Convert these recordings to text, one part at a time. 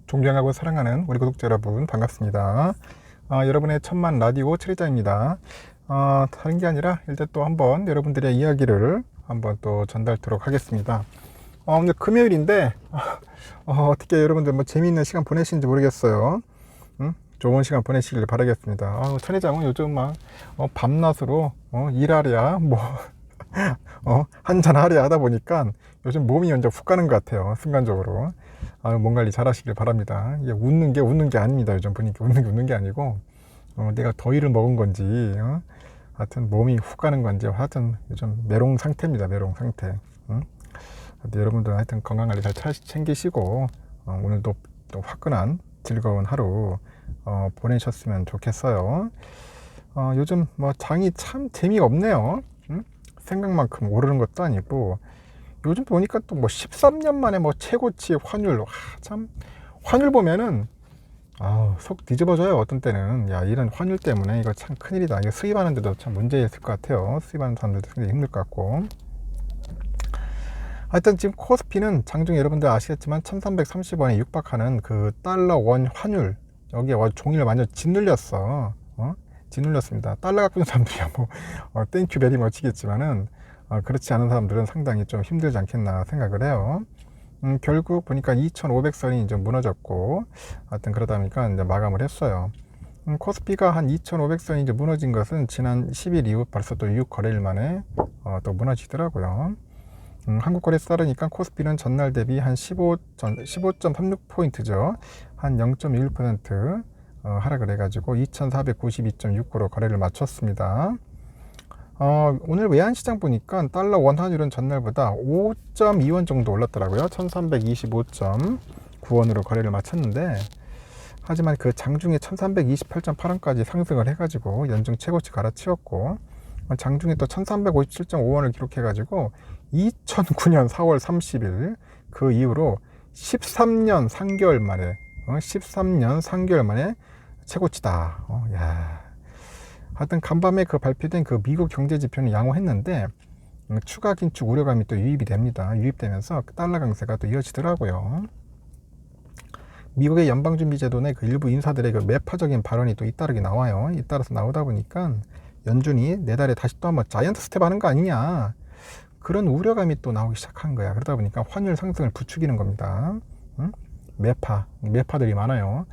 존경하고 사랑하는 우리 구독자 여러분 반갑습니다. 여러분의 천만 라디오 최리자입니다. 다른 게 아니라 일단 또 한번 여러분들의 이야기를 한번 또 전달토록 하겠습니다. 오늘 금요일인데 어떻게 여러분들 뭐 재미있는 시간 보내시는지 모르겠어요. 좋은 시간 보내시길 바라겠습니다. 천회장은 요즘 막 밤낮으로 일하랴 뭐 한잔하랴 하다 보니까 요즘 몸이 완전 훅 가는 것 같아요. 순간적으로. 몸 관리 잘 하시길 바랍니다. 이게 웃는 게 아닙니다. 요즘 보니까 웃는 게 아니고 내가 더위를 먹은 건지 하여튼 몸이 훅 가는 건지 하여튼 요즘 메롱 상태입니다. 메롱 상태. 여러분들 하여튼 건강 관리 잘 챙기시고 오늘도 또 화끈한 즐거운 하루 보내셨으면 좋겠어요. 요즘 뭐 장이 참 재미없네요. 생각만큼 오르는 것도 아니고 요즘 보니까 또 뭐 13년 만에 뭐 최고치 환율. 참 환율 보면은 속 뒤집어져요. 어떤 때는 야 이런 환율 때문에 이거 참 큰일이다. 이거 수입하는데도 참 문제 있을 것 같아요. 수입하는 사람들도 굉장히 힘들 것 같고. 하여튼 지금 코스피는 장중에 여러분들 아시겠지만 1330원에 육박하는 그 달러 원 환율 여기에 종이를 완전 짓눌렸어. 짓눌렸습니다. 달러 갖고 있는 사람들이야 뭐 땡큐 베리 멋지겠지만은 그렇지 않은 사람들은 상당히 좀 힘들지 않겠나 생각을 해요. 결국 보니까 2500선이 이제 무너졌고 하여튼 그러다 보니까 이제 마감을 했어요. 코스피가 한 2500선이 이제 무너진 것은 지난 10일 이후 벌써 또 6거래일 만에 또 무너지더라고요. 한국거래소 따르니까 코스피는 전날 대비 한 15.36포인트죠. 한 0.21% 하락을 해가지고 2492.69로 거래를 마쳤습니다. 오늘 외환시장 보니까 달러 원 환율은 전날보다 5.2원 정도 올랐더라고요. 1325.9원으로 거래를 마쳤는데 하지만 그 장중에 1328.8원까지 상승을 해가지고 연중 최고치 갈아치웠고 장중에 또 1357.5원을 기록해가지고 2009년 4월 30일 그 이후로 13년 3개월 만에 13년 3개월 만에 최고치다. 하여튼 간밤에 그 발표된 그 미국 경제 지표는 양호했는데 추가 긴축 우려감이 또 유입이 됩니다. 유입되면서 달러 강세가 또 이어지더라고요. 미국의 연방준비제도 내 그 일부 인사들의 그 매파적인 발언이 또 잇따르게 나와요. 잇따라서 나오다 보니까 연준이 내달에 다시 또 한번 자이언트 스텝 하는 거 아니냐 그런 우려감이 또 나오기 시작한 거야. 그러다 보니까 환율 상승을 부추기는 겁니다. 매파들이 많아요.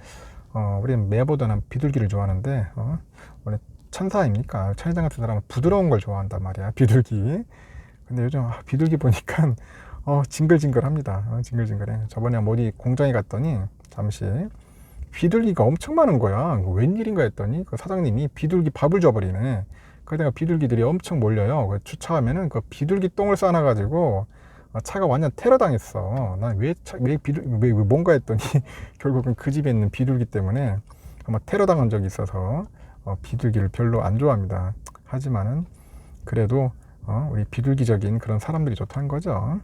우리는 매보다는 비둘기를 좋아하는데 원래 천사 아닙니까? 천사장 같은 사람은 부드러운 걸 좋아한단 말이야. 비둘기. 근데 요즘 비둘기 보니까 징글징글합니다. 징글징글해. 저번에 어디 공장에 갔더니 잠시 비둘기가 엄청 많은 거야. 웬일인가 했더니 그 사장님이 비둘기 밥을 줘버리네. 그러다가 비둘기들이 엄청 몰려요. 주차하면은 그 비둘기 똥을 싸놔가지고 차가 완전 테러 당했어. 난 왜 뭔가 했더니 결국은 그 집에 있는 비둘기 때문에 아마 테러 당한 적이 있어서 비둘기를 별로 안 좋아합니다. 하지만은 그래도 우리 비둘기적인 그런 사람들이 좋다는 거죠.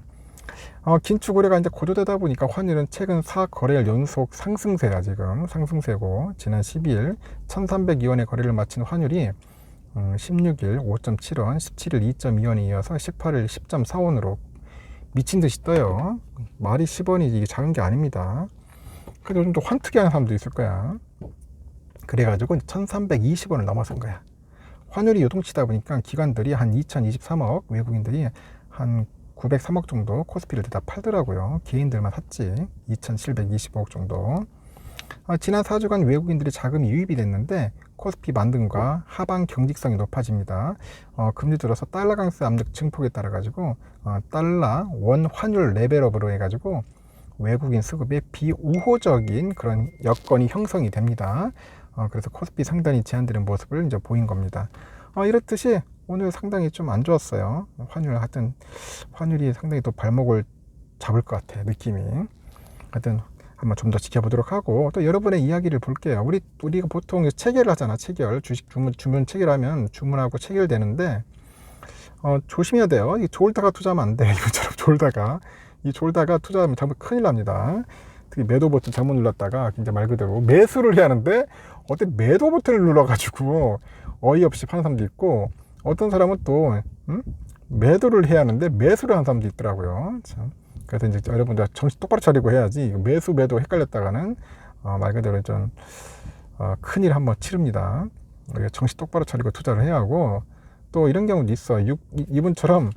긴축 우려가 이제 고조되다 보니까 환율은 최근 4거래일 연속 상승세야. 지금 상승세고 지난 12일 1302원에 거래를 마친 환율이 16일 5.7원, 17일 2.2원에 이어서 18일 10.4원으로 미친 듯이 떠요. 말이 10원이 이게 작은 게 아닙니다. 그래도 요즘 또 환특이 하는 사람도 있을 거야. 그래가지고 1320원을 넘어선 거야. 환율이 요동치다 보니까 기관들이 한 2023억, 외국인들이 한 903억 정도 코스피를 대다 팔더라고요. 개인들만 샀지. 2725억 정도. 지난 4주간 외국인들이 자금이 유입이 됐는데 코스피 만등과 하방 경직성이 높아집니다. 금리 들어서 달러 강세 압력 증폭에 따라 가지고 달러 원 환율 레벨업으로 해가지고 외국인 수급에 비우호적인 그런 여건이 형성이 됩니다. 그래서 코스피 상단이 제한되는 모습을 이제 보인 겁니다. 이렇듯이 오늘 상당히 좀 안 좋았어요. 하여튼 환율이 상당히 또 발목을 잡을 것 같아 느낌이. 하여튼 한번 좀 더 지켜보도록 하고 또 여러분의 이야기를 볼게요. 우리가 보통 체결을 하잖아. 주식 주문 체결하면 주문하고 체결되는데 조심해야 돼요. 이 졸다가 투자하면 안 돼. 이것처럼 졸다가 투자하면 잘못 큰일 납니다. 특히 매도 버튼 잘못 눌렀다가 진짜 말 그대로 매수를 해야 하는데 어떤 매도 버튼을 눌러가지고 어이없이 파는 사람도 있고 어떤 사람은 또 매도를 해야 하는데 매수를 하는 사람도 있더라고요. 참 그래서 이제 여러분들 정신 똑바로 차리고 해야지 매수 매도 헷갈렸다가는 말 그대로 좀 큰일 한번 치릅니다. 우리가 정신 똑바로 차리고 투자를 해야 하고, 또 이런 경우도 있어. 이분처럼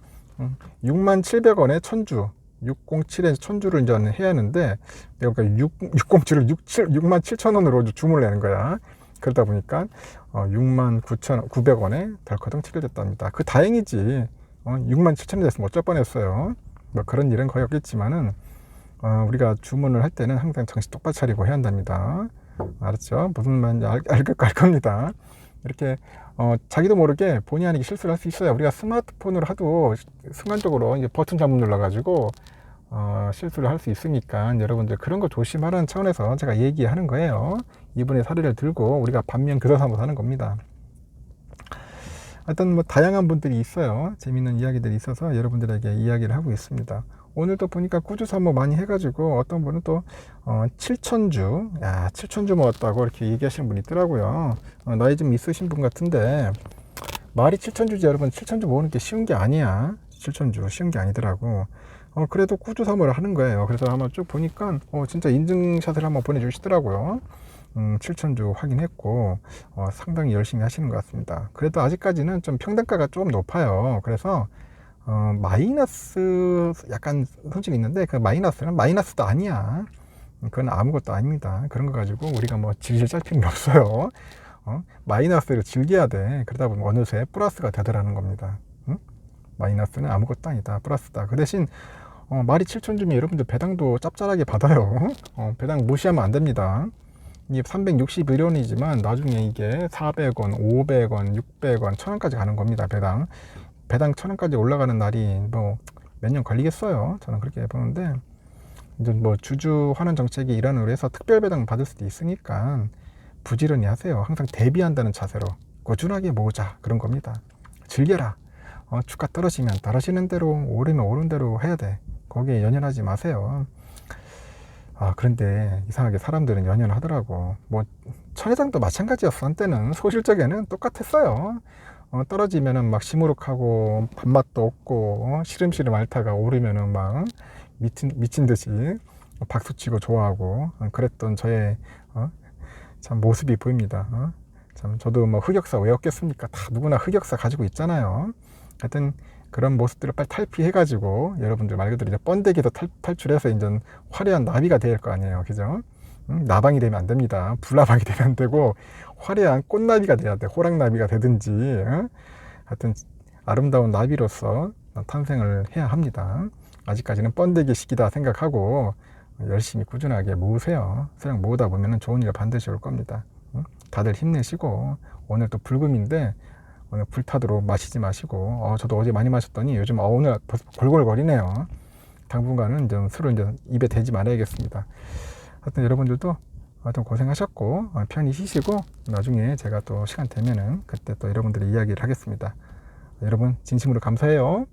67,000원에 1000주, 607에 1000주를 이제 해야 하는데, 내가 607을 67,000원으로 주문을 내는 거야. 그러다 보니까 69,900원에 덜커덩 체결됐답니다. 그 다행이지. 67,000원이 됐으면 어쩔 뻔했어요. 뭐 그런 일은 거의 없겠지만은 우리가 주문을 할 때는 항상 정신 똑바로 차리고 해야 한답니다. 알았죠? 무슨 말인지 알 겁니다. 이렇게 자기도 모르게 본의 아니게 실수를 할 수 있어요. 우리가 스마트폰으로 하도 순간적으로 이제 버튼 잘못 눌러가지고 실수를 할 수 있으니까 여러분들 그런 거 조심하라는 차원에서 제가 얘기하는 거예요. 이분의 사례를 들고 우리가 반면 교사 삼아서 하는 겁니다. 하여튼 뭐 다양한 분들이 있어요. 재밌는 이야기들이 있어서 여러분들에게 이야기를 하고 있습니다. 오늘도 보니까 꾸준히 많이 해가지고 어떤 분은 또 7,000주, 야 7,000주 모았다고 이렇게 얘기하시는 분이 있더라고요. 나이 좀 있으신 분 같은데, 말이 7,000주지 여러분. 7,000주 모으는 게 쉬운 게 아니야. 7,000주 쉬운 게 아니더라고. 그래도 꾸준함을 하는 거예요. 그래서 한번 쭉 보니까 진짜 인증샷을 한번 보내주시더라고요. 7,000주 확인했고 상당히 열심히 하시는 것 같습니다. 그래도 아직까지는 좀 평단가가 조금 높아요. 그래서 마이너스 약간 소질이 있는데, 그 마이너스는 마이너스도 아니야. 그건 아무것도 아닙니다. 그런 거 가지고 우리가 뭐 질질 짤 필요는 없어요. 마이너스를 즐겨야 돼. 그러다 보면 어느새 플러스가 되더라는 겁니다. 마이너스는 아무것도 아니다, 플러스다. 그 대신 말이 7,000주면 여러분들 배당도 짭짤하게 받아요. 배당 무시하면 안 됩니다. 이게 361원이지만 나중에 이게 400원, 500원, 600원, 1000원까지 가는 겁니다. 배당 1000원까지 올라가는 날이 뭐 몇 년 걸리겠어요. 저는 그렇게 보는데, 이제 뭐 주주 환원 정책이 일환으로 해서 특별 배당 받을 수도 있으니까 부지런히 하세요. 항상 대비한다는 자세로 꾸준하게 모으자, 그런 겁니다. 즐겨라. 주가 떨어지면 떨어지는 대로, 오르면 오른 대로 해야 돼. 거기에 연연하지 마세요. 그런데 이상하게 사람들은 연연하더라고. 뭐 천회장도 마찬가지였어. 한때는 소실적에는 똑같았어요. 떨어지면은 막 시무룩하고 밥맛도 없고 시름시름 앓다가 오르면은 막 미친 듯이 박수치고 좋아하고 그랬던 저의 참 모습이 보입니다. 참 저도 뭐 흑역사 왜 없겠습니까? 다 누구나 흑역사 가지고 있잖아요. 하여튼 그런 모습들을 빨리 탈피해가지고 여러분들 말 그대로 이제 번데기에서 탈출해서 이제 화려한 나비가 될 거 아니에요. 그죠? 나방이 되면 안 됩니다. 불나방이 되면 안 되고 화려한 꽃나비가 돼야 돼. 호랑나비가 되든지. 하여튼 아름다운 나비로서 탄생을 해야 합니다. 아직까지는 번데기 시기다 생각하고 열심히 꾸준하게 모으세요. 그냥 모으다 보면 좋은 일 반드시 올 겁니다. 다들 힘내시고, 오늘 또 불금인데 오늘 불타도록 마시지 마시고, 저도 어제 많이 마셨더니 요즘 오늘 벌써 골골거리네요. 당분간은 좀 술을 이제 입에 대지 말아야겠습니다. 하여튼 여러분들도 하여튼 고생하셨고 편히 쉬시고, 나중에 제가 또 시간 되면은 그때 또 여러분들의 이야기를 하겠습니다. 여러분 진심으로 감사해요.